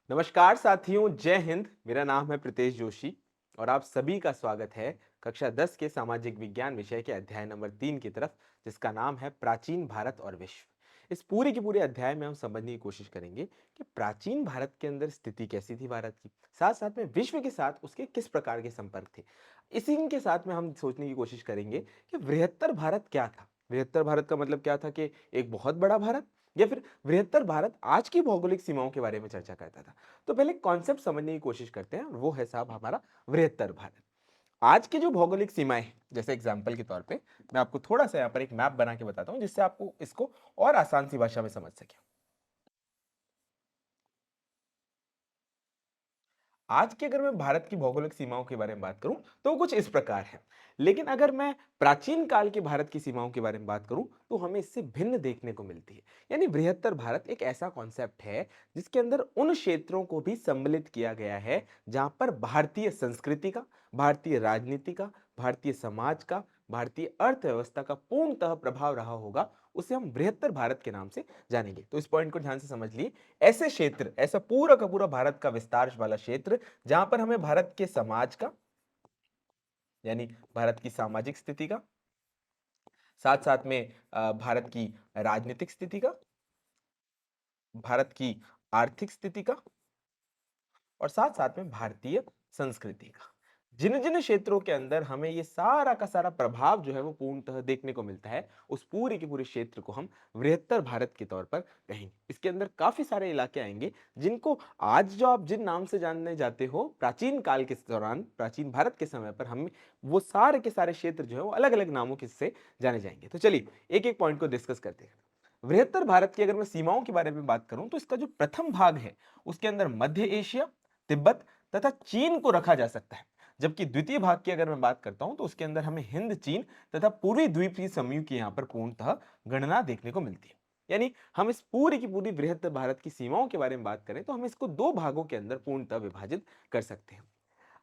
नमस्कार साथियों, जय हिंद। मेरा नाम है प्रीतेश जोशी और आप सभी का स्वागत है कक्षा 10 के सामाजिक विज्ञान विषय के अध्याय नंबर 3 की तरफ, जिसका नाम है प्राचीन भारत और विश्व। इस पूरे के पूरे अध्याय में हम समझने की कोशिश करेंगे कि प्राचीन भारत के अंदर स्थिति कैसी थी भारत की, साथ साथ में विश्व के साथ उसके किस प्रकार के संपर्क थे। इसी के साथ में हम सोचने की कोशिश करेंगे कि बृहत्तर भारत क्या था। बृहत्तर भारत का मतलब क्या था कि एक बहुत बड़ा भारत, या फिर बृहत्तर भारत आज की भौगोलिक सीमाओं के बारे में चर्चा करता था। तो पहले कॉन्सेप्ट समझने की कोशिश करते हैं और वो है साहब हमारा बृहत्तर भारत। आज की जो भौगोलिक सीमाएं हैं, जैसे एग्जांपल के तौर पे मैं आपको थोड़ा सा यहाँ पर एक मैप बना के बताता हूँ, जिससे आपको इसको और आसान सी भाषा में समझ सके। आज की अगर मैं भारत की भौगोलिक सीमाओं के बारे में बात करूं तो वो कुछ इस प्रकार है। लेकिन अगर मैं प्राचीन काल के भारत की सीमाओं के बारे में बात करूं तो हमें इससे भिन्न देखने को मिलती है। यानी बृहत्तर भारत एक ऐसा कॉन्सेप्ट है जिसके अंदर उन क्षेत्रों को भी सम्मिलित किया गया है जहां पर भारतीय संस्कृति का, भारतीय राजनीति का, भारतीय समाज का, भारतीय अर्थव्यवस्था का पूर्णतः प्रभाव रहा होगा। उसे हम बृहत्तर भारत के नाम से जानेंगे। तो इस पॉइंट को ध्यान से समझ लिए। ऐसे क्षेत्र, ऐसा पूरा का पूरा भारत का विस्तार वाला क्षेत्र जहां पर हमें भारत के समाज का, यानी भारत की सामाजिक स्थिति का, साथ साथ में भारत की राजनीतिक स्थिति का, भारत की आर्थिक स्थिति का, और साथ साथ में भारतीय संस्कृति का, जिन जिन क्षेत्रों के अंदर हमें ये सारा का सारा प्रभाव जो है वो पूर्णतः देखने को मिलता है, उस पूरे के पूरे क्षेत्र को हम बृहत्तर भारत के तौर पर कहेंगे। इसके अंदर काफी सारे इलाके आएंगे जिनको आज जो आप जिन नाम से जानने जाते हो, प्राचीन काल के दौरान, प्राचीन भारत के समय पर हम वो सारे के सारे क्षेत्र जो है वो अलग अलग नामों के से जाने जाएंगे। तो चलिए एक एक पॉइंट को डिस्कस करते हैं। बृहत्तर भारत की अगर मैं सीमाओं के बारे में बात करूं तो इसका जो प्रथम भाग है उसके अंदर मध्य एशिया, तिब्बत तथा चीन को रखा जा सकता है। जबकि द्वितीय भाग की अगर मैं बात करता हूं तो उसके अंदर हमें हिंद, चीन तथा पूर्वी द्वीपीय समूह की यहां पर पूर्णतः गणना देखने को मिलती है। यानी हम इस पूरी की पूरी बृहत्तर भारत की सीमाओं के बारे में बात करें तो हम इसको दो भागों के अंदर पूर्णतः विभाजित कर सकते हैं।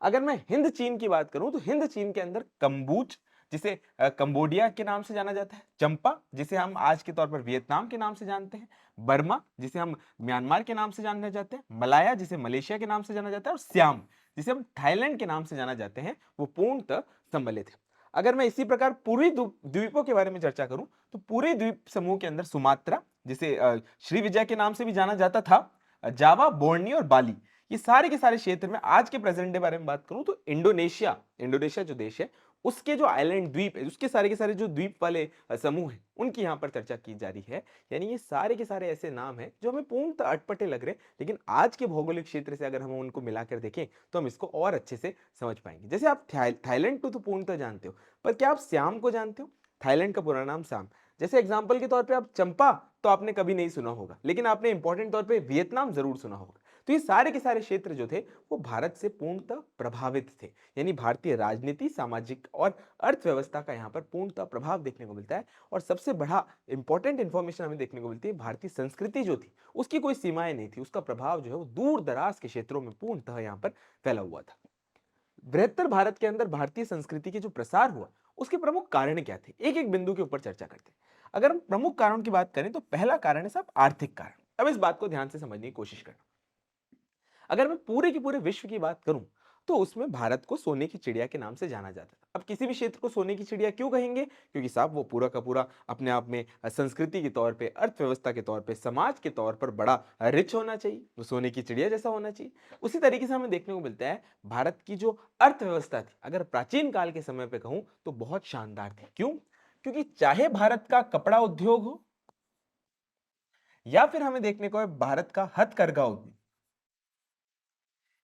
अगर मैं हिंद चीन की बात करूं तो हिंद चीन के अंदर कंबूच, जिसे कंबोडिया के नाम से जाना जाता है, चंपा जिसे हम आज के तौर पर वियतनाम के नाम से जानते हैं, बर्मा जिसे हम म्यांमार के नाम से जानने जाते हैं, मलाया जिसे मलेशिया के नाम से जाना जाता है, और सियाम जिसे हम थाईलैंड के नाम से जाना जाते हैं, वो पूर्णतः सम्मिलित है। अगर मैं इसी प्रकार पूर्वी द्वीपों के बारे में चर्चा करूं तो पूरी द्वीप समूह के अंदर सुमात्रा, जिसे श्रीविजय के नाम से भी जाना जाता था, जावा, बोर्नियो और बाली, ये सारे के सारे क्षेत्र में आज के प्रेजेंट डे बारे में बात करूं तो इंडोनेशिया, इंडोनेशिया जो देश है उसके जो आइलैंड द्वीप है, उसके सारे के सारे जो द्वीप वाले समूह हैं, उनकी यहां पर चर्चा की जा रही है। यानी ये सारे के सारे ऐसे नाम हैं जो हमें पूर्णतः अटपटे लग रहे हैं, लेकिन आज के भौगोलिक क्षेत्र से अगर हम उनको मिलाकर देखें तो हम इसको और अच्छे से समझ पाएंगे। जैसे आप थाईलैंड को तो पूर्णतः जानते हो, पर क्या आप श्याम को जानते हो? थाईलैंड का पूरा नाम श्याम। जैसे एग्जाम्पल के तौर पर आप चंपा तो आपने कभी नहीं सुना होगा, लेकिन आपने इंपॉर्टेंट तौर पर वियतनाम जरूर सुना होगा। तो ये सारे के सारे क्षेत्र जो थे वो भारत से पूर्णतः प्रभावित थे। यानी भारतीय राजनीति, सामाजिक और अर्थव्यवस्था का यहाँ पर पूर्णतः प्रभाव देखने को मिलता है। और सबसे बड़ा इंपॉर्टेंट इंफॉर्मेशन हमें देखने को मिलती है, भारतीय संस्कृति जो थी उसकी कोई सीमाएं नहीं थी, उसका प्रभाव जो है वो दूर दराज के क्षेत्रों में पूर्णतः यहाँ पर फैला हुआ था। बृहत्तर भारत के अंदर भारतीय संस्कृति के जो प्रसार हुआ उसके प्रमुख कारण क्या थे, एक एक बिंदु के ऊपर चर्चा करते हैं। अगर हम प्रमुख कारण की बात करें तो पहला कारण है साहब आर्थिक कारण। अब इस बात को ध्यान से समझने की कोशिश करना। अगर मैं पूरे के पूरे विश्व की बात करूं तो उसमें भारत को सोने की चिड़िया के नाम से जाना जाता है। अब किसी भी क्षेत्र को सोने की चिड़िया क्यों कहेंगे? क्योंकि साहब वो पूरा का पूरा अपने आप में संस्कृति के तौर पे, अर्थव्यवस्था के तौर पे, समाज के तौर पर बड़ा रिच होना चाहिए, वो सोने की चिड़िया जैसा होना चाहिए। उसी तरीके से हमें देखने को मिलता है भारत की जो अर्थव्यवस्था थी, अगर प्राचीन काल के समय पे कहूं तो बहुत शानदार थी। क्यों? क्योंकि चाहे भारत का कपड़ा उद्योग हो या फिर हमें देखने को है भारत का हथकरघा उद्योग,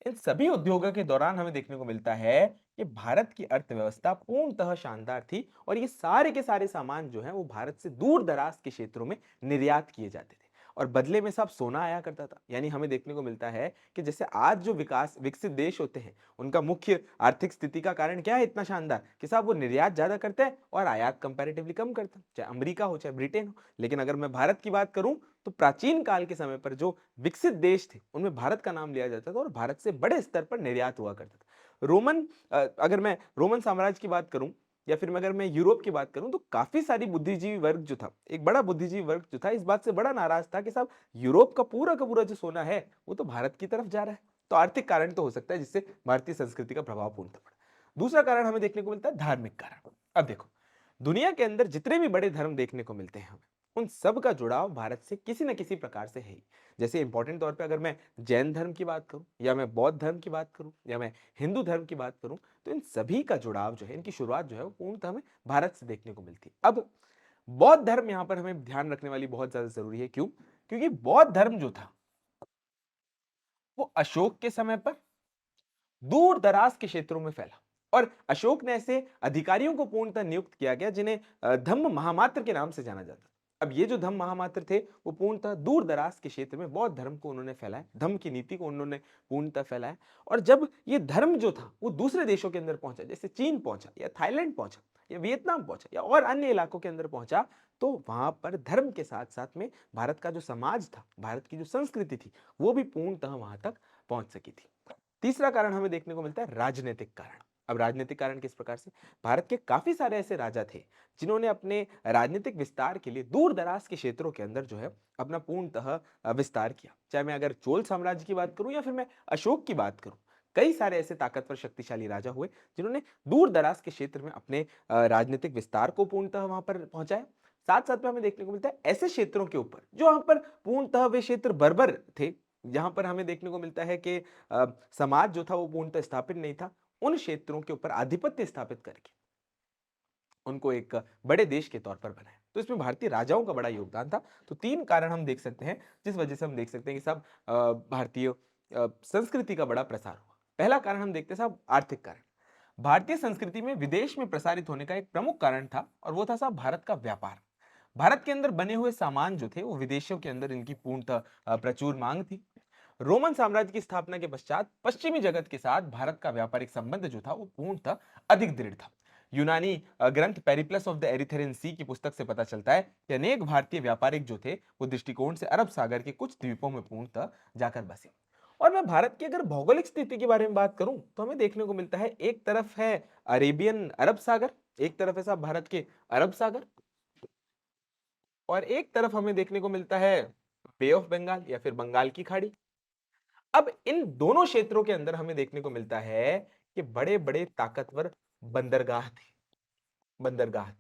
इन सभी उद्योगों के दौरान हमें देखने को मिलता है कि भारत की अर्थव्यवस्था पूर्णतः शानदार थी और ये सारे के सारे सामान जो है वो भारत से दूर दराज के क्षेत्रों में निर्यात किए जाते थे और बदले में सब सोना आया करता था। यानी हमें देखने को मिलता है कि जैसे आज जो विकास विकसित देश होते हैं उनका मुख्य आर्थिक स्थिति का कारण क्या है इतना शानदार कि साहब वो निर्यात ज्यादा करते हैं और आयात कंपैरेटिवली कम करते हैं, चाहे अमेरिका हो चाहे ब्रिटेन हो। लेकिन अगर मैं भारत की बात करूं तो प्राचीन काल के समय पर जो विकसित देश थे उनमें भारत का नाम लिया जाता था और भारत से बड़े स्तर पर निर्यात हुआ करता था। अगर मैं रोमन साम्राज्य की बात करूं या फिर मैं अगर मैं यूरोप की बात करूं तो काफी सारी बुद्धिजीवी वर्ग जो था, एक बड़ा बुद्धिजीवी वर्ग जो था, इस बात से बड़ा नाराज था कि साहब यूरोप का पूरा जो सोना है वो तो भारत की तरफ जा रहा है। तो आर्थिक कारण तो हो सकता है जिससे भारतीय संस्कृति का प्रभाव पूर्णतः पड़ा। दूसरा कारण हमें देखने को मिलता है धार्मिक कारण। अब देखो, दुनिया के अंदर जितने भी बड़े धर्म देखने को मिलते हैं हमें, उन सब का जुड़ाव भारत से किसी न किसी प्रकार से है ही। जैसे इंपॉर्टेंट तौर पे अगर मैं जैन धर्म की बात करूं, या मैं बौद्ध धर्म की बात करूं, या मैं हिंदू धर्म की बात करूं, तो इन सभी का जुड़ाव जो है, इनकी शुरुआत जो है वो पूर्णतः हमें भारत से देखने को मिलती है। अब बौद्ध धर्म यहां पर हमें ध्यान रखने वाली बहुत ज्यादा जरूरी है। क्यों? क्योंकि बौद्ध धर्म जो था वो अशोक के समय पर दूर दराज के क्षेत्रों में फैला, और अशोक ने ऐसे अधिकारियों को पूर्णतः नियुक्त किया गया जिन्हें धम्म महामात्र के नाम से जाना जाता। अब ये जो धम्म महामात्र थे वो पूर्णतः दूर दराज के क्षेत्र में बौद्ध धर्म को उन्होंने फैलाया, धम्म की नीति को उन्होंने पूर्णतः फैलाया। और जब ये धर्म जो था वो दूसरे देशों के अंदर पहुंचा, जैसे चीन पहुंचा, या थाईलैंड पहुंचा, या वियतनाम पहुंचा, या और अन्य इलाकों के अंदर पहुंचा, तो वहां पर धर्म के साथ साथ में भारत का जो समाज था, भारत की जो संस्कृति थी, वो भी पूर्णतः वहां तक पहुंच सकी थी। तीसरा कारण हमें देखने को मिलता है राजनीतिक कारण। अब राजनीतिक कारण किस प्रकार से? भारत के काफी सारे ऐसे राजा थे जिन्होंने अपने राजनीतिक विस्तार के लिए दूर दराज के क्षेत्रों के अंदर जो है अपना पूर्णतः विस्तार किया। चाहे मैं अगर चोल साम्राज्य की बात करूं या फिर मैं अशोक की बात करूं, कई सारे ऐसे ताकतवर शक्तिशाली राजा हुए जिन्होंने दूर दराज के क्षेत्र में अपने राजनीतिक विस्तार को पूर्णतः वहां पर पहुंचाया। साथ साथ में हमें देखने को मिलता है ऐसे क्षेत्रों के ऊपर जो वहां पर पूर्णतः वे क्षेत्र बर्बर थे, जहां पर हमें देखने को मिलता है कि समाज जो था वो पूर्णतः स्थापित नहीं था, उन क्षेत्रों के ऊपर आधिपत्य स्थापित करके उनको एक बड़े देश के तौर पर बनाया। तो इसमें भारतीय राजाओं का बड़ा योगदान था। तो तीन कारण हम देख सकते हैं जिस वजह से हम देख सकते हैं कि सब भारतीय संस्कृति का बड़ा प्रसार हुआ। पहला कारण हम देखते हैं साहब आर्थिक कारण। भारतीय संस्कृति में विदेश में प्रसारित होने का एक प्रमुख कारण था, और वो था साहब भारत का व्यापार। भारत के अंदर बने हुए सामान जो थे वो विदेशों के अंदर इनकी पूर्णतः प्रचुर मांग थी। रोमन साम्राज्य की स्थापना के पश्चात पश्चिमी जगत के साथ भारत का व्यापारिक संबंध जो था वो पूर्णतः अधिक दृढ़ था। यूनानी ग्रंथ पेरिप्लस ऑफ द एरिथेरियन सी की पुस्तक से पता चलता है कि अनेक भारतीय व्यापारिक जो थे वो दृष्टिकोण से अरब सागर के कुछ द्वीपों में पूर्णतः जाकर बसे। और मैं भारत की अगर भौगोलिक स्थिति के बारे में बात करूं तो हमें देखने को मिलता है, एक तरफ है अरेबियन अरब सागर, एक तरफ है साहब भारत के अरब सागर, और एक तरफ हमें देखने को मिलता है बे ऑफ बंगाल या फिर बंगाल की खाड़ी। अब इन दोनों क्षेत्रों के अंदर हमें देखने को मिलता है कि बड़े बड़े ताकतवर बंदरगाह थे। बंदरगाह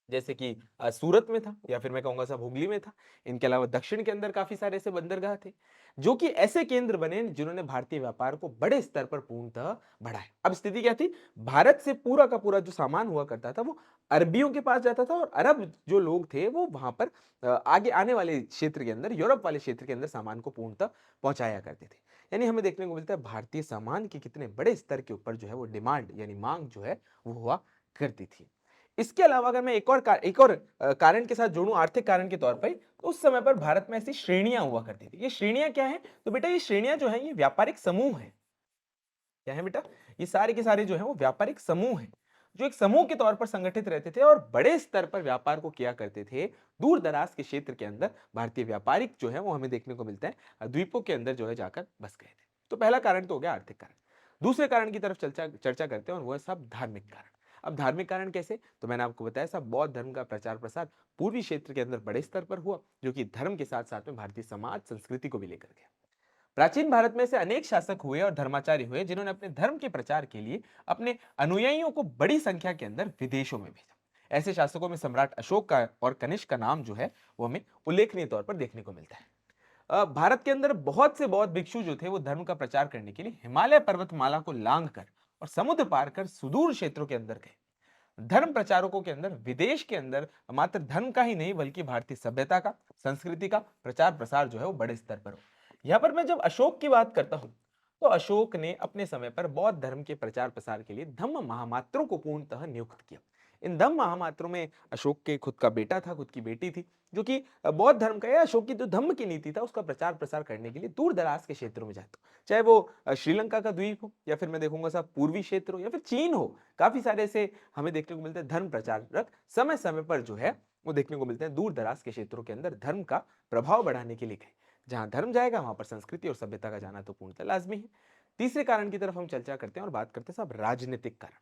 जैसे कि सूरत में था, या फिर मैं कहूंगा साहब हुगली में था। इनके अलावा दक्षिण के अंदर काफी सारे ऐसे बंदरगाह थे जो कि ऐसे केंद्र बने जिन्होंने भारतीय व्यापार को बड़े स्तर पर पूर्णतः बढ़ाया। अब स्थिति क्या थी? भारत से पूरा का पूरा जो सामान हुआ करता था वो अरबियों के पास जाता था, और अरब जो लोग थे वो वहां पर आगे आने वाले क्षेत्र के अंदर, यूरोप वाले क्षेत्र के अंदर सामान को पूर्णतः पहुंचाया करते थे। यानी हमें देखने को मिलता है भारतीय सामान के कितने बड़े स्तर के ऊपर जो है वो डिमांड यानी मांग जो है वो हुआ करती थी। इसके अलावा अगर मैं एक और कारण के साथ जोड़ूं आर्थिक कारण के तौर पर, तो उस समय पर भारत में ऐसी श्रेणियां हुआ करती थी। ये श्रेणियां क्या है? तो बेटा ये श्रेणियां जो है ये व्यापारिक समूह है। क्या है बेटा? ये सारे के सारे जो है वो व्यापारिक समूह है, जो एक समूह के तौर पर संगठित रहते थे और बड़े स्तर पर व्यापार को किया करते थे। दूर दराज के क्षेत्र के अंदर भारतीय व्यापारिक जो है वो हमें देखने को मिलता है द्वीपों के अंदर जो है जाकर बस गए थे। तो पहला कारण तो हो गया आर्थिक कारण। दूसरे कारण की तरफ चर्चा चर्चा करते हैं, और वो है सब धार्मिक कारण। अब धार्मिक कारण कैसे? तो मैंने आपको बताया सब बौद्ध धर्म का प्रचार प्रसार पूर्वी क्षेत्र के अंदर बड़े स्तर पर हुआ, जो कि धर्म के साथ साथ में भारतीय समाज संस्कृति को भी लेकर गया। प्राचीन भारत में से अनेक शासक हुए और धर्माचार्य हुए जिन्होंने अपने धर्म के प्रचार के लिए अपने अनुयायियों को बड़ी संख्या के अंदर विदेशों में भेजा। ऐसे शासकों में सम्राट अशोक का और कनिष्क का नाम जो है वो हमें उल्लेखनीय तौर पर देखने को मिलता है। भारत के अंदर बहुत से बौद्ध भिक्षु जो थे वो धर्म का प्रचार करने के लिए हिमालय पर्वतमाला को लांघ कर और समुद्र पार कर सुदूर क्षेत्रों के अंदर गए। धर्म प्रचारकों के अंदर विदेश के अंदर मात्र धर्म का ही नहीं बल्कि भारतीय सभ्यता का, संस्कृति का प्रचार प्रसार जो है वो बड़े स्तर पर हो। यहां पर मैं जब अशोक की बात करता हूं तो अशोक ने अपने समय पर बौद्ध धर्म के प्रचार प्रसार के लिए धम्म महामात्रों को पूर्णतः नियुक्त किया। इन धम्म महामात्रों में अशोक के खुद का बेटा था, खुद की बेटी थी, जो कि बौद्ध धर्म का या अशोक की जो धम्म की नीति था उसका प्रचार प्रसार करने के लिए दूर दराज के क्षेत्रों में जाते, चाहे वो श्रीलंका का द्वीप हो, या फिर मैं देखूंगा साहब पूर्वी क्षेत्र हो, या फिर चीन हो। काफी सारे ऐसे हमें देखने को मिलते हैं धर्म प्रचारक समय समय पर जो है वो देखने को मिलते हैं दूर दराज के क्षेत्रों के अंदर धर्म का प्रभाव बढ़ाने के लिए गए। जहां धर्म जाएगा वहां पर संस्कृति और सभ्यता का जाना तो पूर्णतः लाजमी है। तीसरे कारण की तरफ हम चर्चा करते हैं और बात करते हैं साहब राजनीतिक कारण।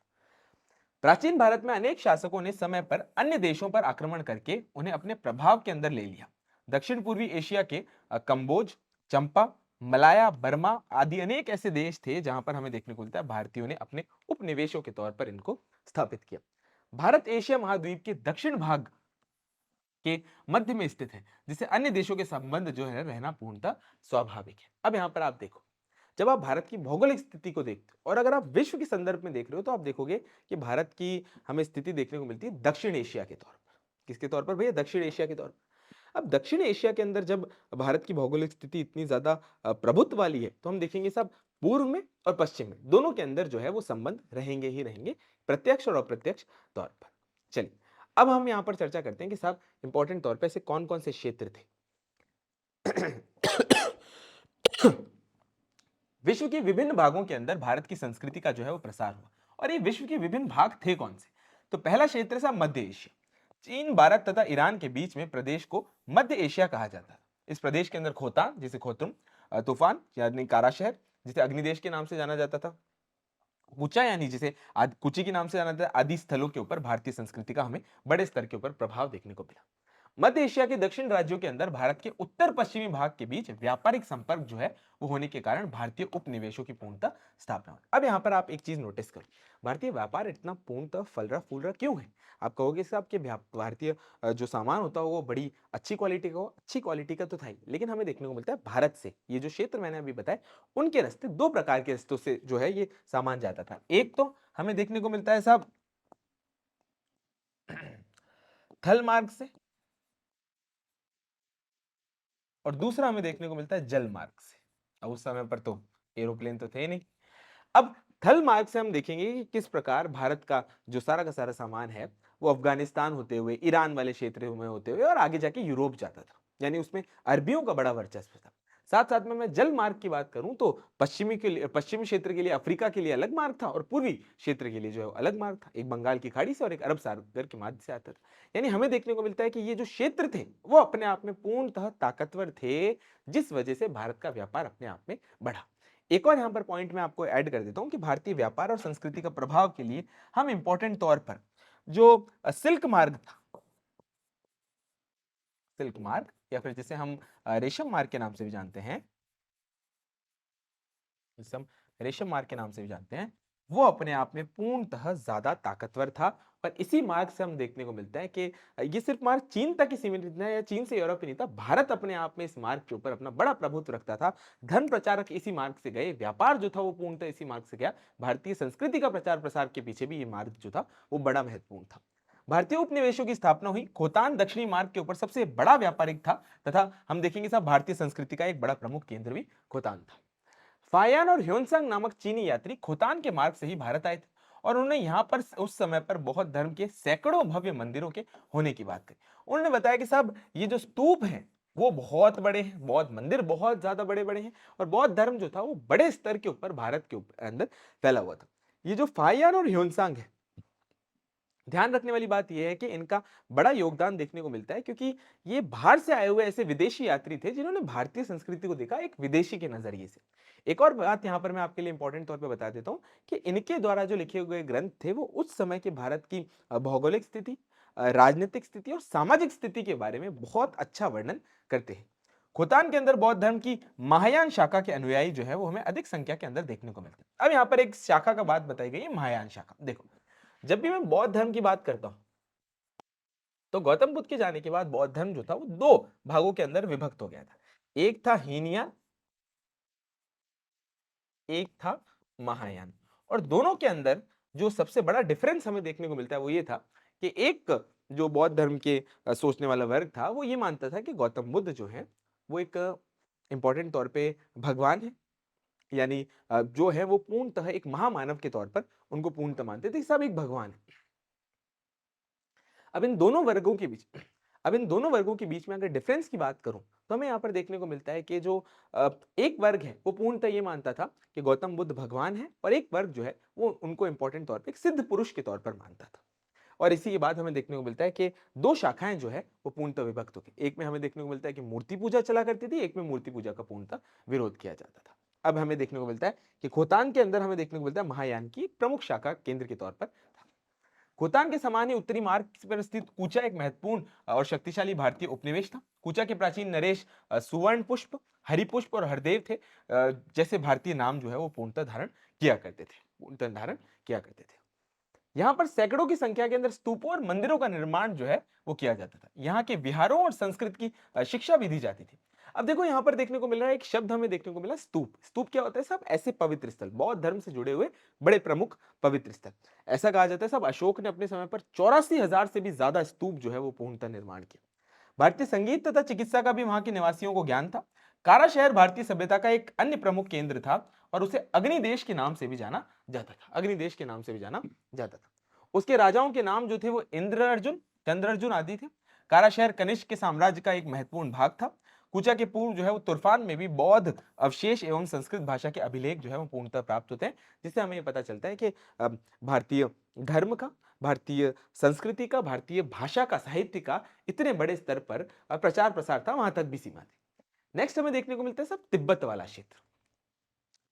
प्राचीन भारत में अनेक शासकों ने समय पर अन्य देशों पर आक्रमण करके उन्हें अपने प्रभाव के अंदर ले लिया। दक्षिण पूर्वी एशिया के कंबोज, चंपा, मलाया, बर्मा आदि अनेक ऐसे देश थे जहां पर हमें देखने को मिलता है भारतीयों ने अपने उपनिवेशों के तौर पर इनको स्थापित किया। भारत एशिया महाद्वीप के दक्षिण भाग के मध्य में स्थित है, जिसे अन्य देशों के संबंध जो है रहना पूर्णतः स्वाभाविक है। अब यहाँ पर आप देखो, जब आप भारत की भौगोलिक स्थिति को देखते हो और अगर आप विश्व के संदर्भ में देख रहे हो तो आप देखोगे कि भारत की हमें स्थिति देखने को मिलती है दक्षिण एशिया के तौर पर। किसके तौर पर भैया? दक्षिण एशिया के तौर पर। अब दक्षिण एशिया के अंदर जब भारत की भौगोलिक स्थिति इतनी ज्यादा प्रभुत्व वाली है तो हम देखेंगे साहब पूर्व में और पश्चिम में दोनों के अंदर जो है वो संबंध रहेंगे ही रहेंगे, प्रत्यक्ष और अप्रत्यक्ष तौर पर। चलिए, अब हम यहां पर चर्चा करते हैं कि साहब इंपॉर्टेंट तौर पर ऐसे कौन कौन से क्षेत्र थे। विश्व के विभिन्न भागों के अंदर भारत की संस्कृति का जो है वो प्रसार हुआ। और ये विश्व के विभिन्न भाग थे कौन से? तो पहला क्षेत्र था मध्य एशिया। चीन, भारत तथा ईरान के बीच में प्रदेश को मध्य एशिया कहा जाता है। इस प्रदेश के अंदर खोतान जिसे खोतुम, तूफान यानी कारा शहर जिसे अग्निदेश के नाम से जाना जाता था, कुचा यानी जिसे कुची के नाम से जाना जाता है, आदि स्थलों के ऊपर भारतीय संस्कृति का हमें बड़े स्तर के ऊपर प्रभाव देखने को मिला। मध्य एशिया के दक्षिण राज्यों के अंदर भारत के उत्तर पश्चिमी भाग के बीच व्यापारिक संपर्क जो है वो होने के कारण भारतीय उपनिवेशों की पूर्णतः स्थापना हुई। अब यहाँ पर आप एक चीज नोटिस करो, भारतीय व्यापार इतना पूर्णतः फल रहा फूल रहा क्यों है? आप कहोगे साहब कि भारतीय जो सामान होता है वो बड़ी अच्छी क्वालिटी का हो, अच्छी क्वालिटी का तो था ही, लेकिन हमें देखने को मिलता है भारत से ये जो क्षेत्र मैंने अभी बताया उनके रास्ते दो प्रकार के रास्तों से जो है ये सामान जाता था। एक तो हमें देखने को मिलता है साहब थल मार्ग से, और दूसरा हमें देखने को मिलता है जल मार्ग से। अब उस समय पर तो एरोप्लेन तो थे नहीं। अब थल मार्ग से हम देखेंगे कि किस प्रकार भारत का सारा सामान है वो अफगानिस्तान होते हुए, ईरान वाले क्षेत्र में होते हुए और आगे जाके यूरोप जाता था, यानी उसमें अरबियों का बड़ा वर्चस्व था। साथ साथ में मैं जल मार्ग की बात करूं तो पश्चिमी क्षेत्र के लिए अफ्रीका के लिए अलग मार्ग था और पूर्वी क्षेत्र के लिए जो है अलग मार्ग था, एक बंगाल की खाड़ी से और एक अरब सागर के माध्यम से आता था। यानी हमें देखने को मिलता है कि ये जो क्षेत्र थे वो अपने आप में पूर्णतः ताकतवर थे, जिस वजह से भारत का व्यापार अपने आप में बढ़ा। एक और यहां पर पॉइंट मैं आपको ऐड कर देता हूं कि भारतीय व्यापार और संस्कृति का प्रभाव के लिए हम इंपॉर्टेंट तौर पर जो सिल्क मार्ग था, सिल्क मार्ग या फिर जिसे हम रेशम मार्ग के नाम से भी जानते हैं, जिसे हम रेशम मार्ग के नाम से भी जानते हैं, वो अपने आप में पूर्णतः ज्यादा ताकतवर था। और इसी मार्ग से हम देखने को मिलता है कि ये सिर्फ मार्ग चीन तक ही सीमित नहीं था या चीन से यूरोप ही नहीं था, भारत अपने आप में इस मार्ग के ऊपर अपना बड़ा प्रभुत्व रखता था। धर्म प्रचारक इसी मार्ग से गए, व्यापार जो था वो पूर्णतः इसी मार्ग से गया, भारतीय संस्कृति का प्रचार प्रसार के पीछे भी ये मार्ग जो था वो बड़ा महत्वपूर्ण था। भारतीय उपनिवेशों की स्थापना हुई, खोतान दक्षिणी मार्ग के ऊपर सबसे बड़ा व्यापारिक था तथा हम देखेंगे साहब भारतीय संस्कृति का एक बड़ा प्रमुख केंद्र भी खोतान था। फायान और ह्योनसांग नामक चीनी यात्री खोतान के मार्ग से ही भारत आए थे और उन्होंने यहाँ पर उस समय पर बौद्ध धर्म के सैकड़ों भव्य मंदिरों के होने की बात कही। उन्होंने बताया कि साहब ये जो स्तूप हैं वो बहुत बड़े हैं, बौद्ध मंदिर बहुत ज्यादा बड़े बड़े हैं और बौद्ध धर्म जो था वो बड़े स्तर के ऊपर भारत के अंदर फैला हुआ था। ये जो फायान और ह्योनसांग है, ध्यान रखने वाली बात यह है कि इनका बड़ा योगदान देखने को मिलता है क्योंकि ये बाहर से आए हुए ऐसे विदेशी यात्री थे जिन्होंने भारतीय संस्कृति को देखा एक विदेशी के नजरिए से। एक और बात यहां पर मैं आपके लिए इंपॉर्टेंट तौर पे बता देता हूं कि इनके द्वारा जो लिखे हुए ग्रंथ थे वो उस समय के भारत की भौगोलिक स्थिति, राजनीतिक स्थिति और सामाजिक स्थिति के बारे में बहुत अच्छा वर्णन करते हैं। खोतान के अंदर बौद्ध धर्म की महायान शाखा के अनुयायी जो है वो हमें अधिक संख्या के अंदर देखने को मिलते हैं। अब यहाँ पर एक शाखा का बात बताई गई है, महायान शाखा। देखो, जब भी मैं बौद्ध धर्म की बात करता हूं तो गौतम बुद्ध के जाने के बाद बौद्ध धर्म जो था वो दो भागों के अंदर विभक्त हो गया था। एक था हीनयान, एक था महायान। और दोनों के अंदर जो सबसे बड़ा डिफरेंस हमें देखने को मिलता है वो ये था कि एक जो बौद्ध धर्म के सोचने वाला वर्ग था वो ये मानता था कि गौतम बुद्ध जो है वो एक इंपॉर्टेंट तौर पे भगवान है, यानी जो है वो पूर्णतः एक महामानव के तौर पर उनको पूर्णतः मानते थे, सब एक भगवान है। अब इन दोनों वर्गों के बीच अब इन दोनों वर्गों के बीच में अगर डिफरेंस की बात करूं तो हमें यहां पर देखने को मिलता है कि जो एक वर्ग है वो पूर्णतः ये मानता था कि गौतम बुद्ध भगवान है और एक वर्ग जो है वो उनको इंपॉर्टेंट तौर पे एक सिद्ध पुरुष के तौर पर मानता था। और इसी के बाद हमें देखने को मिलता है कि दो शाखाएं जो है वो पूर्णतः विभक्त हो गई। एक में हमें देखने को मिलता है कि मूर्ति पूजा चला करती थी, एक में मूर्ति पूजा का पूर्णतः विरोध किया जाता था। अब हमें देखने को मिलता है कि खोतान के अंदर हमें देखने को मिलता है महायान की प्रमुख शाखा केंद्र के तौर पर था। खोतान के समान ही उत्तरी मार्ग पर स्थित कूचा एक महत्वपूर्ण और शक्तिशाली भारतीय उपनिवेश था। कूचा के प्राचीन नरेश सुवर्ण पुष्प, हरिपुष्प और हरदेव थे जैसे भारतीय नाम जो है वो पूर्णतः धारण किया करते थे, पूर्णतः धारण किया करते थे। यहाँ पर सैकड़ों की संख्या के अंदर स्तूपों और मंदिरों का निर्माण जो है वो किया जाता था। यहाँ के विहारों और संस्कृत की शिक्षा भी दी जाती थी। अब देखो यहाँ पर देखने को मिल रहा है, एक शब्द हमें देखने को मिला, स्तूप। स्तूप क्या होता है? सब ऐसे पवित्र स्थल, बौद्ध धर्म से जुड़े हुए बड़े प्रमुख पवित्र स्थल। ऐसा कहा जाता है सब अशोक ने अपने समय पर 84,000 से भी ज्यादा स्तूप जो है वो पूर्णतः निर्माण किया। भारतीय संगीत तथा चिकित्सा का भी वहां के निवासियों को ज्ञान था। कारा शहर भारतीय सभ्यता का एक अन्य प्रमुख केंद्र था और उसे अग्नि देश के नाम से भी जाना जाता था। अग्नि देश के नाम से भी जाना जाता था। उसके राजाओं के नाम जो थे वो इंद्र अर्जुन, चंद्र अर्जुन आदि थे। कारा शहर कनिष्क के साम्राज्य का एक महत्वपूर्ण भाग था। कूचा के पूर्व जो है वो तुर्फान में भी बौद्ध अवशेष एवं संस्कृत भाषा के अभिलेख जो है वो पूर्णतः प्राप्त होते हैं, जिससे हमें ये पता चलता है कि भारतीय धर्म का, भारतीय संस्कृति का, भारतीय भाषा का, साहित्य का इतने बड़े स्तर पर प्रचार प्रसार था, वहां तक भी सीमा थी। नेक्स्ट हमें देखने को मिलता है सब तिब्बत वाला क्षेत्र।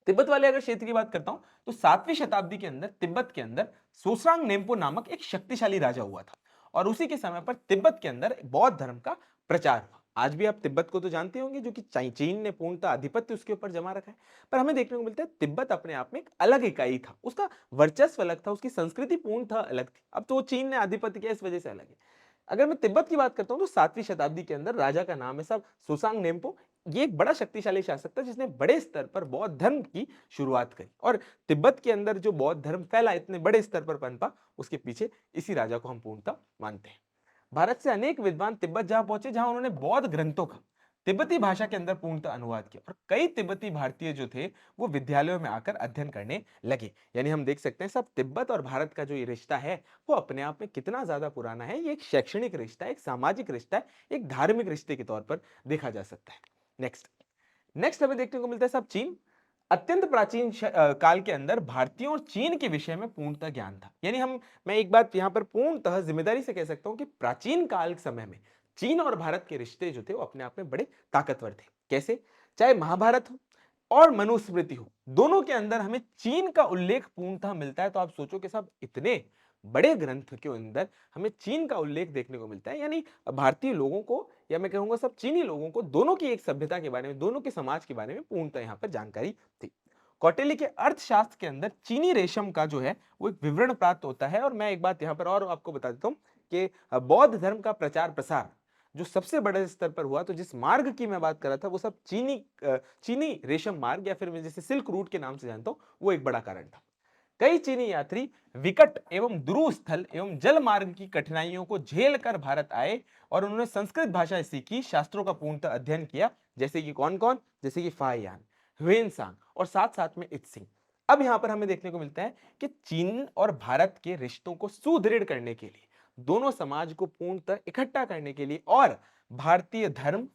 तिब्बत वाले अगर क्षेत्र की बात करता हूं तो 7वीं शताब्दी के अंदर तिब्बत के अंदर सोसरांग नेम्पो नामक एक शक्तिशाली राजा हुआ था और उसी के समय पर तिब्बत के अंदर बौद्ध धर्म का प्रचार हुआ। आज भी आप तिब्बत को तो जानते होंगे, जो कि चीन ने पूर्णतः आधिपत्य उसके ऊपर जमा रखा है, पर हमें देखने को मिलता है तिब्बत अपने आप में एक अलग इकाई था, उसका वर्चस्व अलग था, उसकी संस्कृति पूर्णतः अलग थी। अब तो चीन ने आधिपत्य किया, इस वजह से अलग है। अगर मैं तिब्बत की बात करता हूं तो 7वीं शताब्दी के अंदर राजा का नाम है सब सोसांग नेम्पो। ये एक बड़ा शक्तिशाली शासक था जिसने बड़े स्तर पर बौद्ध धर्म की शुरुआत करी और तिब्बत के अंदर जो बौद्ध धर्म फैला इतने बड़े स्तर पर पनपा, उसके पीछे इसी राजा को हम पूर्णतः मानते हैं। भारत से अनेक विद्वान तिब्बत जहां पहुंचे, जहां उन्होंने बौद्ध ग्रंथों का तिब्बती भाषा के अंदर पूर्णतः अनुवाद किया और कई तिब्बती भारतीय जो थे वो विद्यालयों में आकर अध्ययन करने लगे। यानी हम देख सकते हैं सब तिब्बत और भारत का जो ये रिश्ता है वो अपने आप में कितना ज्यादा पुराना है। ये एक शैक्षणिक रिश्ता है, एक सामाजिक रिश्ता है, एक धार्मिक रिश्ते के तौर पर देखा जा सकता है। नेक्स्ट नेक्स्ट हमें देखने को मिलता है सब चीन। अत्यंत प्राचीन काल के अंदर भारतीयों और चीन के विषय में पूर्णतः ज्ञान था। यानी मैं एक बात यहां पर पूर्णतः जिम्मेदारी से कह सकता हूं कि प्राचीन काल के समय में चीन और भारत के रिश्ते जो थे वो अपने आप में बड़े ताकतवर थे। कैसे? चाहे महाभारत हो और मनुस्मृति हो, दोनों के अंदर हमें चीन का उल्लेख पूर्णतः मिलता है। तो आप सोचो कि साहब इतने बड़े ग्रंथ के अंदर हमें चीन का उल्लेख देखने को मिलता है। यानी भारतीय लोगों को, या मैं कहूंगा सब चीनी लोगों को, दोनों की एक सभ्यता के बारे में, दोनों के समाज के बारे में पूर्णतः यहाँ पर जानकारी थी। कौटिल्य के अर्थशास्त्र के अंदर चीनी रेशम का जो है वो एक विवरण प्राप्त होता है। और मैं एक बात यहाँ पर और आपको बता देता हूँ कि बौद्ध धर्म का प्रचार प्रसार जो सबसे बड़े स्तर पर हुआ, तो जिस मार्ग की मैं बात कर रहा था वो सब चीनी रेशम मार्ग, या फिर मैं जैसे सिल्क रूट के नाम से जानता हूँ, वो एक बड़ा कारण था। कई चीनी यात्री विकट एवं दुरूह स्थल एवं जल मार्ग की कठिनाइयों को झेल कर भारत आए और उन्होंने संस्कृत भाषा सीखी, शास्त्रों का पूर्णतः अध्ययन किया। जैसे कि कौन कौन? जैसे कि फाहियान, ह्वेनसांग और साथ साथ में इत्सिंग। अब यहां पर हमें देखने को मिलता है कि चीन और भारत के रिश्तों को सुदृढ़ करने के लिए, दोनों समाज को पूर्णतः इकट्ठा करने के लिए और भारतीय धर्म,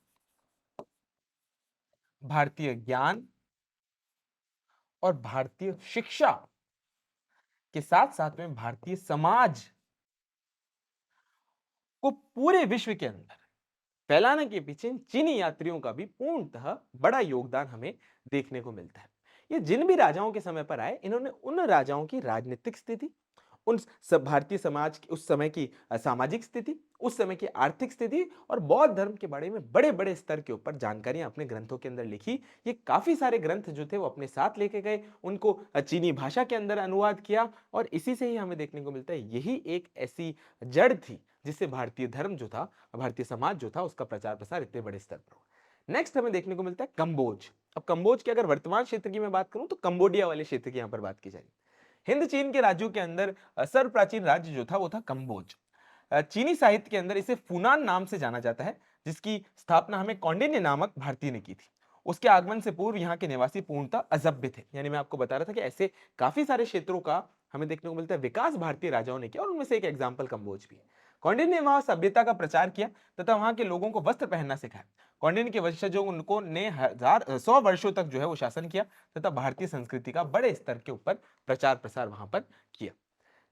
भारतीय ज्ञान और भारतीय शिक्षा के साथ साथ में भारतीय समाज को पूरे विश्व के अंदर फैलाने के पीछे चीनी यात्रियों का भी पूर्णतः बड़ा योगदान हमें देखने को मिलता है। ये जिन भी राजाओं के समय पर आए, इन्होंने उन राजाओं की राजनीतिक स्थिति, उन सब भारतीय समाज की उस समय की सामाजिक स्थिति, उस समय की आर्थिक स्थिति और बौद्ध धर्म के बारे में बड़े बड़े स्तर के ऊपर जानकारियां अपने ग्रंथों के अंदर लिखी। ये काफी सारे ग्रंथ जो थे वो अपने साथ लेके गए, उनको चीनी भाषा के अंदर अनुवाद किया और इसी से ही हमें देखने को मिलता है यही एक ऐसी जड़ थी जिससे भारतीय धर्म जो था, भारतीय समाज जो था, उसका प्रचार प्रसार इतने बड़े स्तर पर हुआ। नेक्स्ट हमें देखने को मिलता है कंबोज। अब कंबोज के अगर वर्तमान क्षेत्र की मैं बात करूं तो कंबोडिया वाले क्षेत्र की यहां पर बात की जाएगी। हिंद चीन के राज्यों के अंदर सर्व प्राचीन राज्य जो था वो था कंबोज। चीनी साहित्य के अंदर इसे फूनान नाम से जाना जाता है, जिसकी स्थापना हमें कौंडिन्य नामक भारतीय ने की थी। उसके आगमन से पूर्व यहाँ के निवासी पूर्णतः अजभ्य थे। यानी मैं आपको बता रहा था कि ऐसे काफी सारे क्षेत्रों का हमें देखने को मिलता है विकास भारतीय राजाओं ने किया और उनमें से एक एग्जाम्पल कंबोज भी है। कौंडिन्य ने वहां सभ्यता का प्रचार किया तथा वहां के लोगों को वस्त्र पहनना सिखाया। कौंडिन्य के वंशजों उनको ने 100 वर्षों तक जो है वो शासन किया तथा भारतीय संस्कृति का बड़े स्तर के ऊपर प्रचार प्रसार वहां पर किया।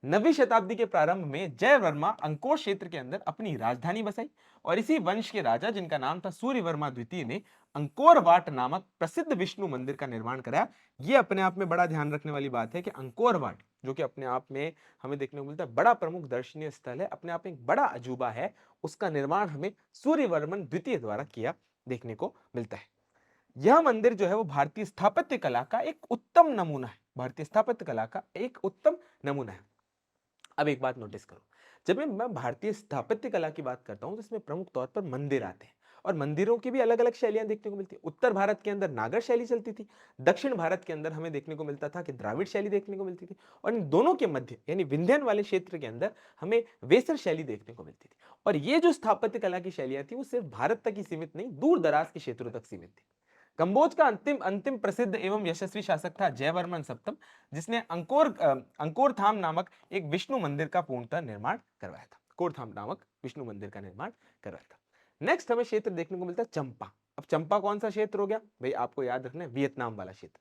9वीं शताब्दी के प्रारंभ में जयवर्मा अंकोर क्षेत्र के अंदर अपनी राजधानी बसाई और इसी वंश के राजा जिनका नाम था सूर्यवर्मा द्वितीय ने अंकोर वाट नामक प्रसिद्ध विष्णु मंदिर का निर्माण कराया। यह अपने आप में बड़ा ध्यान रखने वाली बात है कि अंकोर वाट जो कि अपने आप में हमें देखने को मिलता है बड़ा प्रमुख दर्शनीय स्थल है, अपने आप में एक बड़ा अजूबा है, उसका निर्माण हमें सूर्यवर्मन द्वितीय द्वारा किया देखने को मिलता है। यह मंदिर जो है वो भारतीय स्थापत्य कला का एक उत्तम नमूना है, भारतीय स्थापत्य कला का एक उत्तम नमूना है। अब एक बात नोटिस करो, जब मैं भारतीय स्थापत्य कला की बात करता हूं तो इसमें प्रमुख तौर पर मंदिर आते हैं और मंदिरों की भी अलग अलग शैलियां देखने को मिलती है। उत्तर भारत के अंदर नागर शैली चलती थी, दक्षिण भारत के अंदर हमें देखने को मिलता था कि द्राविड़ शैली देखने को मिलती थी और इन दोनों के मध्य यानी विंध्यन वाले क्षेत्र के अंदर हमें वेसर शैली देखने को मिलती थी। और ये जो स्थापत्य कला की शैलियां थी वो सिर्फ भारत तक ही सीमित नहीं, दूर दराज के क्षेत्रों तक सीमित थी। कंबोज का अंतिम अंतिम प्रसिद्ध एवं यशस्वी शासक था जयवर्मन सप्तम, जिसने अंकोरथाम नामक एक विष्णु मंदिर का पूर्णतः निर्माण करवाया था। अंकोरथाम नामक विष्णु मंदिर का निर्माण करवाया था। नेक्स्ट हमें क्षेत्र देखने को मिलता है चंपा। अब चंपा कौन सा क्षेत्र हो गया भाई, आपको याद रखना है वियतनाम वाला क्षेत्र।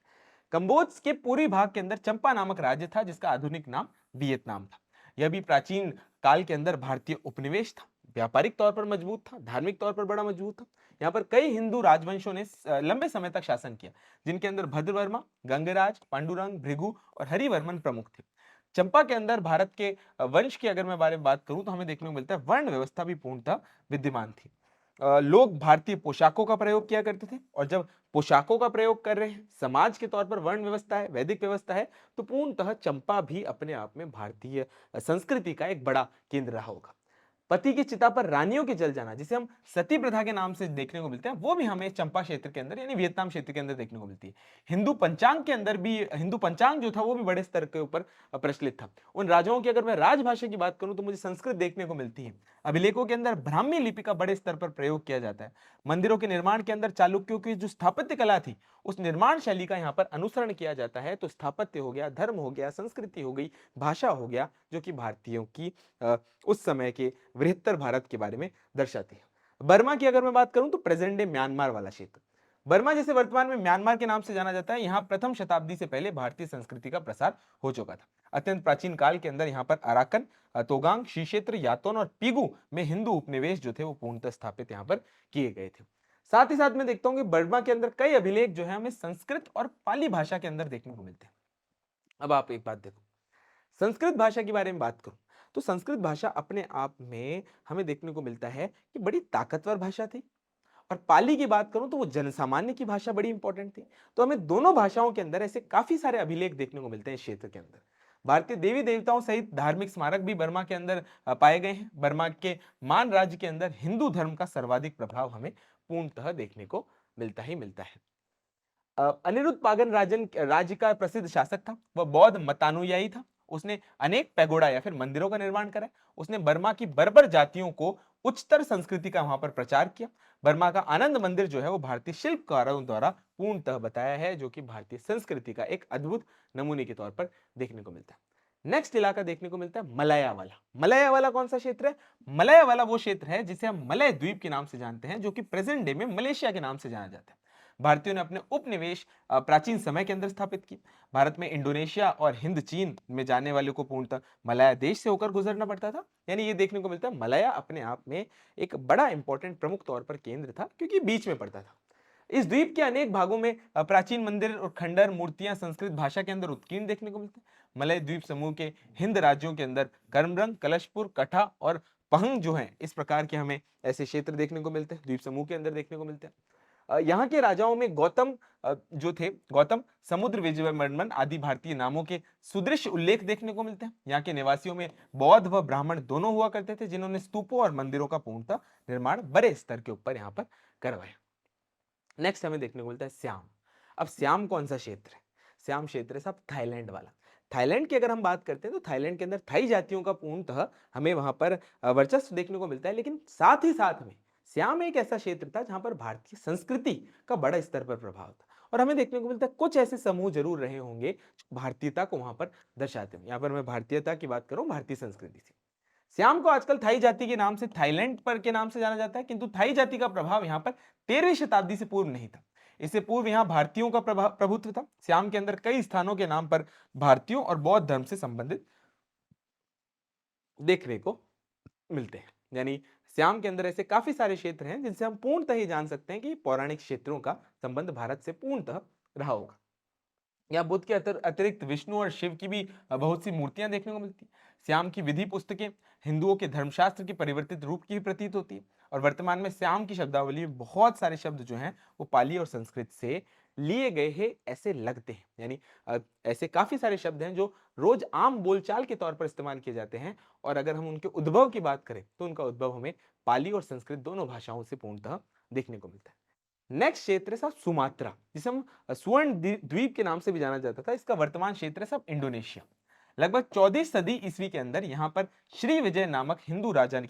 कंबोज के पूर्वी भाग के अंदर चंपा नामक राज्य था जिसका आधुनिक नाम वियतनाम था। यह भी प्राचीन काल के अंदर भारतीय उपनिवेश था, व्यापारिक तौर पर मजबूत था, धार्मिक तौर पर बड़ा मजबूत था। यहाँ पर कई हिंदू राजवंशों ने लंबे समय तक शासन किया, जिनके अंदर भद्रवर्मा, गंगराज, पांडुरंग, भृगु और हरिवर्मन प्रमुख थे। चंपा के अंदर भारत के वंश की अगर मैं बारे में बात करूं तो हमें देखने को मिलता है वर्ण व्यवस्था भी पूर्णतः विद्यमान थी। लोग भारतीय पोशाकों का प्रयोग किया करते थे और जब पोशाकों का प्रयोग कर रहे हैं, समाज के तौर पर वर्ण व्यवस्था है, वैदिक व्यवस्था है, तो पूर्णतः चंपा भी अपने आप में भारतीय संस्कृति का एक बड़ा केंद्र रहा होगा। पति की चिता पर रानियों के जल जाना, जिसे हम सती प्रथा के नाम से देखने को मिलते हैं, वो भी हमें चंपा क्षेत्र के अंदर यानी वियतनाम क्षेत्र के अंदर देखने को मिलती है। हिंदू पंचांग के अंदर भी हिंदू पंचांग जो था वो भी बड़े स्तर के ऊपर प्रचलित था। उन राजाओं की अगर मैं राजभाषा की बात करूं तो मुझे संस्कृत देखने को मिलती है। अभिलेखों के अंदर ब्राह्मी लिपि का बड़े स्तर पर प्रयोग किया जाता है। मंदिरों के निर्माण के अंदर चालुक्यों की जो स्थापत्य कला थी उस निर्माण शैली का यहाँ पर अनुसरण किया जाता है। तो स्थापत्य हो गया, धर्म हो गया, संस्कृति हो गई, भाषा हो गया, जो कि भारतीयों की उस समय के बृहत्तर भारत के बारे में दर्शाती है। बर्मा की अगर मैं बात करूं तो प्रेजेंट डे म्यांमार वाला क्षेत्र, बर्मा जिसे वर्तमान में म्यांमार के नाम से जाना जाता है, यहां प्रथम शताब्दी से पहले भारतीय संस्कृति का प्रसार हो चुका था। अत्यंत प्राचीन काल के अंदर यहाँ पर अराकन, तोगांग, श्री क्षेत्र, यातोन और पीगू में हिंदू उपनिवेश जो थे वो पूर्णतः स्थापित यहाँ पर किए गए थे। साथ ही साथ मैं देखता हूं कि बर्मा के अंदर कई अभिलेख जो है हमें संस्कृत और पाली भाषा के अंदर देखने को मिलते हैं। अब आप एक बात देखो, संस्कृत भाषा के बारे में बात करूं तो संस्कृत भाषा अपने आप में हमें देखने को मिलता है कि बड़ी ताकतवर भाषा थी। और पाली की बात करूं तो वो जनसामान्य की भाषा बड़ी इंपॉर्टेंट थी। तो हमें दोनों भाषाओं के अंदर ऐसे काफी सारे अभिलेख देखने को मिलते हैं इस क्षेत्र के अंदर। भारतीय देवी देवताओं सहित धार्मिक स्मारक भी बर्मा के अंदर पाए गए हैं। बर्मा के मान राज्य के अंदर हिंदू धर्म का सर्वाधिक प्रभाव हमें पूर्णतः देखने को मिलता ही मिलता है। अनिरुद्ध पागन राजन राज्य का प्रसिद्ध शासक था, वह बौद्ध मतानुयायी था। उसने अनेक पैगोडा या फिर मंदिरों का निर्माण करा। उसने बर्मा की बर्बर जातियों को उच्चतर संस्कृति का वहां पर प्रचार किया। बर्मा का आनंद मंदिर जो है वो भारतीय शिल्पकारों द्वारा पूर्णतः बताया है, जो कि भारतीय संस्कृति का एक अद्भुत नमूने के तौर पर देखने को मिलता है। नेक्स्ट इलाका देखने को मिलता है मलया वाला। मलया वाला कौन सा क्षेत्र है? मलया वाला वो क्षेत्र है जिसे हम मलय द्वीप के नाम से जानते हैं, जो कि प्रेजेंट डे में मलेशिया के नाम से जाना जाता है। भारतीयों ने अपने उपनिवेश प्राचीन समय के अंदर स्थापित किए। भारत में इंडोनेशिया और हिंद चीन में जाने वाले को पूर्णतः मलया देश से होकर गुजरना पड़ता था। यानी ये देखने को मिलता है मलया अपने आप में एक बड़ा इंपॉर्टेंट प्रमुख तौर पर केंद्र था, क्योंकि बीच में पड़ता था। इस द्वीप के अनेक भागों में प्राचीन मंदिर और खंडर मूर्तियां संस्कृत भाषा के अंदर उत्कीर्ण देखने को मिलते हैं। मलय द्वीप समूह के हिंद राज्यों के अंदर कर्मरंग, कलशपुर, कठा और पहंग जो है, इस प्रकार के हमें ऐसे क्षेत्र देखने को मिलते हैं, द्वीप समूह के अंदर देखने को मिलते हैं। यहाँ के राजाओं में गौतम जो थे, गौतम, समुद्र विजयवर्मन आदि भारतीय नामों के सुदृश्य उल्लेख देखने को मिलते हैं। यहाँ के निवासियों में बौद्ध व ब्राह्मण दोनों हुआ करते थे, जिन्होंने स्तूपों और मंदिरों का पूर्णतः निर्माण बड़े स्तर के ऊपर यहाँ पर करवाया। नेक्स्ट हमें देखने को मिलता है श्याम। अब श्याम कौन सा क्षेत्र है? श्याम क्षेत्र है साहब थाईलैंड वाला। थाईलैंड की अगर हम बात करते हैं तो थाईलैंड के अंदर थाई जातियों का पूर्णतः हमें वहां पर वर्चस्व देखने को मिलता है, लेकिन साथ ही साथ में श्याम एक ऐसा क्षेत्र था जहां पर भारतीय संस्कृति का बड़ा स्तर पर प्रभाव था। और हमें देखने को मिलता है कुछ ऐसे समूह जरूर रहे होंगे जो भारतीयता को वहां पर दर्शाते हैं। यहाँ पर मैं भारतीयता की बात करूं, भारतीय संस्कृति से। श्याम को आजकल थाई जाति के नाम से, थाईलैंड पर के नाम से जाना जाता है, किंतु थाई जाति का प्रभाव यहाँ पर 13वीं शताब्दी से पूर्व नहीं था। इससे पूर्व यहाँ भारतीयों का प्रभुत्व था। श्याम के अंदर कई स्थानों के नाम पर भारतीयों और बौद्ध धर्म से संबंधित देखने को मिलते हैं। यानी श्याम के अंदर ऐसे काफी सारे क्षेत्र हैं जिनसे हम पूर्णतः ही जान सकते हैं कि पौराणिक क्षेत्रों का संबंध भारत से पूर्णतः रहा होगा। या बुद्ध के अतिरिक्त विष्णु और शिव की भी बहुत सी मूर्तियां देखने को मिलती है। श्याम की विधि पुस्तकें हिंदुओं के धर्मशास्त्र के परिवर्तित रूप की प्रतीत होती है। और वर्तमान में श्याम की शब्दावली में बहुत सारे शब्द जो हैं वो पाली और संस्कृत से लिए गए हैं ऐसे लगते हैं। यानी ऐसे काफी सारे शब्द हैं जो रोज आम बोलचाल के तौर पर इस्तेमाल किए जाते हैं। और अगर हम उनके उद्भव की बात करें तो उनका उद्भव हमें पाली और संस्कृत दोनों भाषाओं से पूर्णतः देखने को मिलता है। नेक्स्ट क्षेत्र है साहब सुमात्रा, जिसे हम स्वर्ण द्वीप के नाम से भी जाना जाता था। इसका वर्तमान क्षेत्र है साहब इंडोनेशिया। लगभग 14वीं सदी ईस्वी के अंदर यहाँ पर श्री विजय नामक हिंदू राज्य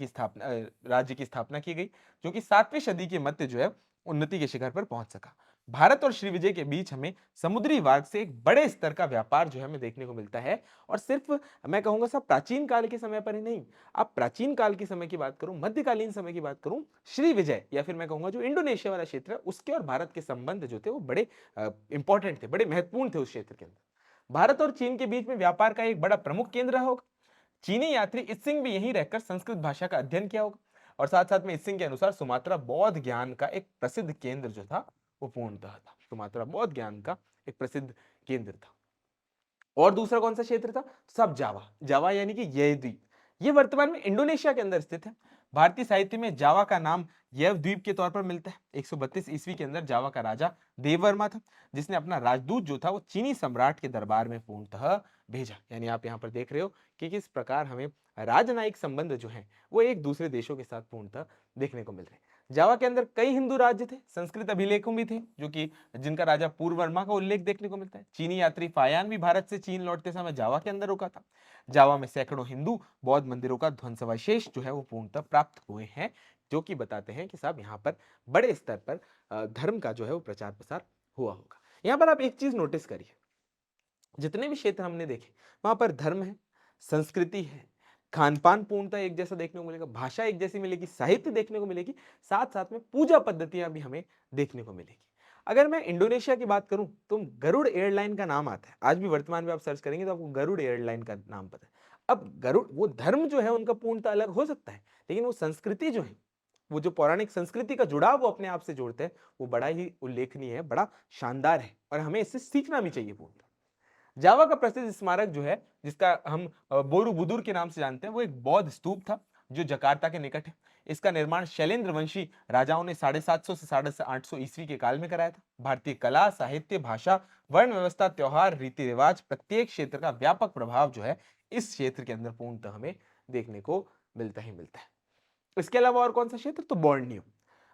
की स्थापना की गई, जो कि 7वीं सदी के मध्य जो है उन्नति के शिखर पर पहुंच सका। भारत और श्री विजय के बीच हमें समुद्री मार्ग से एक बड़े स्तर का व्यापार जो है हमें देखने को मिलता है। और सिर्फ मैं कहूंगा साहब प्राचीन काल के समय पर ही नहीं, आप प्राचीन काल के समय की बात करूं, मध्यकालीन समय की बात करूं, श्री विजय या फिर मैं कहूंगा जो इंडोनेशिया वाला क्षेत्र है उसके और भारत के संबंध जो थे वो बड़े इंपॉर्टेंट थे, बड़े महत्वपूर्ण थे उस क्षेत्र के अंदर। भारत और चीन के बीच में व्यापार का एक बड़ा प्रमुख केंद्र रहा होगा। चीनी यात्री इत्सिंग भी यहीं रहकर संस्कृत भाषा का अध्ययन किया होगा। और साथ साथ में इत्सिंग के अनुसार सुमात्रा बौद्ध ज्ञान का एक प्रसिद्ध केंद्र जो था वो पूर्णतः था। सुमात्रा बौद्ध ज्ञान का एक प्रसिद्ध केंद्र था। और दूसरा कौन सा क्षेत्र था? सब जावा। जावा यानी कि यह द्वीप, ये वर्तमान में इंडोनेशिया के अंदर स्थित है। भारतीय साहित्य में जावा का नाम यव द्वीप के तौर पर मिलता है। 132 ईस्वी के अंदर जावा का राजा देववर्मा था, जिसने अपना राजदूत जो था वो चीनी सम्राट के दरबार में पूर्णतः भेजा। यानी आप यहाँ पर देख रहे हो कि किस प्रकार हमें राजनयिक संबंध जो है वो एक दूसरे देशों के साथ पूर्णतः देखने को मिल रहे हैं। जावा के अंदर कई हिंदू राज्य थे, संस्कृत अभिलेखों भी थे जो कि जिनका राजा पूर्ववर्मा का उल्लेख देखने को मिलता है। चीनी यात्री फायान भी भारत से चीन लौटते समय जावा के अंदर रुका था। जावा में सैकड़ों हिंदू बौद्ध मंदिरों का ध्वंसावशेष जो है वो पूर्णतः प्राप्त हुए हैं, जो कि बताते हैं कि साहब यहाँ पर बड़े स्तर पर धर्म का जो है वो प्रचार प्रसार हुआ होगा। यहाँ पर आप एक चीज नोटिस करिए, जितने भी क्षेत्र हमने देखे वहां पर धर्म है, संस्कृति है, खान पान पूर्णतः एक जैसा देखने को मिलेगा, भाषा एक जैसी मिलेगी, साहित्य देखने को मिलेगी, साथ साथ में पूजा पद्धतियां भी हमें देखने को मिलेगी। अगर मैं इंडोनेशिया की बात करूं तो गरुड़ एयरलाइन का नाम आता है। आज भी वर्तमान में आप सर्च करेंगे तो आपको गरुड़ एयरलाइन का नाम पता है। अब गरुड़, वो धर्म जो है उनका पूर्णतः अलग हो सकता है, लेकिन वो संस्कृति जो है, वो जो पौराणिक संस्कृति का जुड़ाव वो अपने आप से जोड़ते हैं, वो बड़ा ही उल्लेखनीय है, बड़ा शानदार है और हमें इससे सीखना भी चाहिए पूर्णतः। जावा का प्रसिद्ध स्मारक जो है, जिसका हम बोरोबुदुर के नाम से जानते हैं, वो एक बौद्ध स्तूप था जो जकार्ता के निकट है। इसका निर्माण शैलेंद्र वंशी राजाओं ने 750 से 850 ईस्वी के काल में कराया था। भारतीय कला, साहित्य, भाषा, वर्ण व्यवस्था, त्योहार, रीति रिवाज, प्रत्येक क्षेत्र का व्यापक प्रभाव जो है इस क्षेत्र के अंदर पूर्णतः हमें देखने को मिलता ही मिलता है। इसके अलावा और कौन सा क्षेत्र? तो बोर्नियो।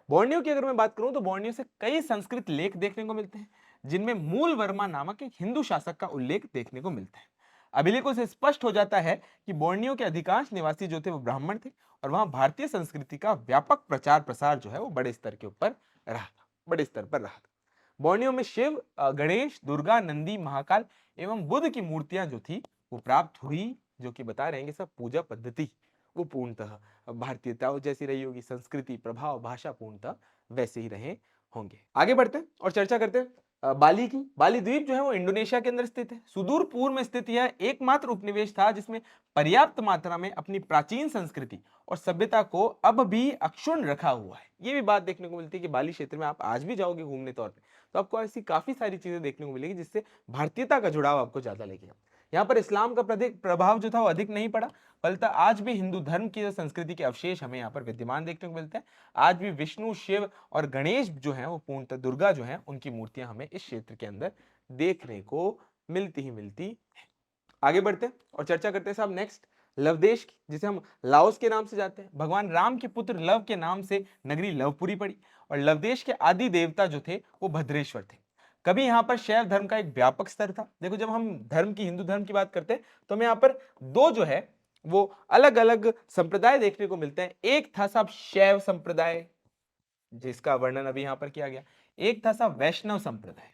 बोर्नियो की अगर मैं बात करूं तो बोर्नियो से कई संस्कृत लेख देखने को मिलते हैं, जिनमें मूल वर्मा नामक एक हिंदू शासक का उल्लेख देखने को मिलता है। अभिलेखों से स्पष्ट हो जाता है कि बोर्नियो के अधिकांश निवासी जो थे वो ब्राह्मण थे और वहां भारतीय संस्कृति का व्यापक प्रचार प्रसार जो है वो बड़े स्तर के ऊपर रहा था, बड़े स्तर पर रहा था। बोर्नियो में शिव, गणेश, दुर्गा, नंदी, महाकाल एवं बुद्ध की मूर्तियां जो थी वो प्राप्त हुई, जो कि बता रहे हैं कि सब पूजा पद्धति वो पूर्णतः भारतीयता जैसी रही होगी, संस्कृति, प्रभाव, भाषा पूर्णतः वैसे ही रहे होंगे। आगे बढ़ते हैं और चर्चा करते हैं बाली की। बाली द्वीप जो है वो इंडोनेशिया के अंदर स्थित है। सुदूर पूर्व में स्थित यह एकमात्र उपनिवेश था जिसमें पर्याप्त मात्रा में अपनी प्राचीन संस्कृति और सभ्यता को अब भी अक्षुण्ण रखा हुआ है। ये भी बात देखने को मिलती है कि बाली क्षेत्र में आप आज भी जाओगे घूमने तौर पे तो आपको ऐसी काफी सारी चीजें देखने को मिलेगी जिससे भारतीयता का जुड़ाव आपको ज्यादा लगेगा। यहाँ पर इस्लाम का प्रभाव जो था वो अधिक नहीं पड़ा, फलतः आज भी हिंदू धर्म की संस्कृति के अवशेष हमें यहाँ पर विद्यमान देखने को मिलते हैं। आज भी विष्णु, शिव और गणेश जो हैं वो पूर्णतः, दुर्गा जो हैं उनकी मूर्तियां हमें इस क्षेत्र के अंदर देखने को मिलती ही मिलती है। आगे बढ़ते हैं और चर्चा करते हैं साहब नेक्स्ट लवदेश की, जिसे हम लाओस के नाम से जानते हैं। भगवान राम के पुत्र लव के नाम से नगरी लवपुरी पड़ी और लवदेश के आदि देवता जो थे वो भद्रेश्वर थे। कभी यहाँ पर शैव धर्म का एक व्यापक स्तर था। देखो, जब हम धर्म की, हिंदू धर्म की बात करते हैं तो हमें यहाँ पर दो जो है वो अलग अलग संप्रदाय देखने को मिलते हैं। एक था साहब शैव संप्रदाय, जिसका वर्णन अभी यहां पर किया गया। एक था साहब वैष्णव संप्रदाय।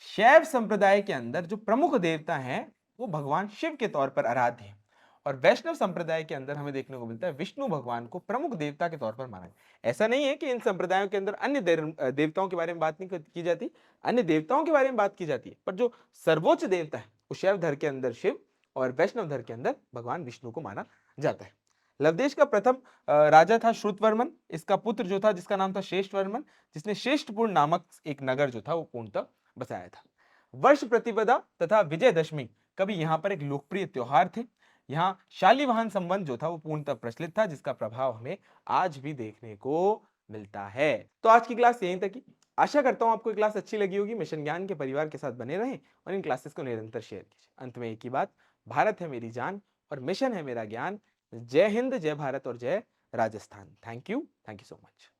शैव संप्रदाय के अंदर जो प्रमुख देवता हैं वो भगवान शिव के तौर पर आराध्य हैं और वैष्णव संप्रदाय के अंदर हमें देखने को मिलता है विष्णु भगवान को प्रमुख देवता के तौर पर माना है। ऐसा नहीं है कि इन संप्रदायों के अंदर अन्य देवताओं के बारे में बात नहीं की जाती, अन्य देवताओं के बारे में बात की जाती है, पर जो सर्वोच्च देवता है वो शैव धर्म के अंदर शिव और वैष्णव धर्म के अंदर भगवान विष्णु को माना जाता है। लवदेश का प्रथम राजा था श्रुतवर्मन। इसका पुत्र जो था जिसका नाम था शेष्टवर्मन, जिसने शेष्टपुर नामक एक नगर जो था वो पूर्णतः बसाया था। वर्ष प्रतिपदा तथा विजयदशमी कभी यहाँ पर एक लोकप्रिय त्योहार थे। यहाँ शालिवाहन संबंध जो था वो पूर्णतः प्रचलित था, जिसका प्रभाव हमें आज भी देखने को मिलता है। तो आज की क्लास यहीं तक ही। आशा करता हूं आपको ये क्लास अच्छी लगी होगी। मिशन ज्ञान के परिवार के साथ बने रहें और इन क्लासेस को निरंतर शेयर कीजिए। अंत में एक ही बात, भारत है मेरी जान और मिशन है मेरा ज्ञान। जय हिंद, जय भारत और जय Rajasthan. Thank you so much.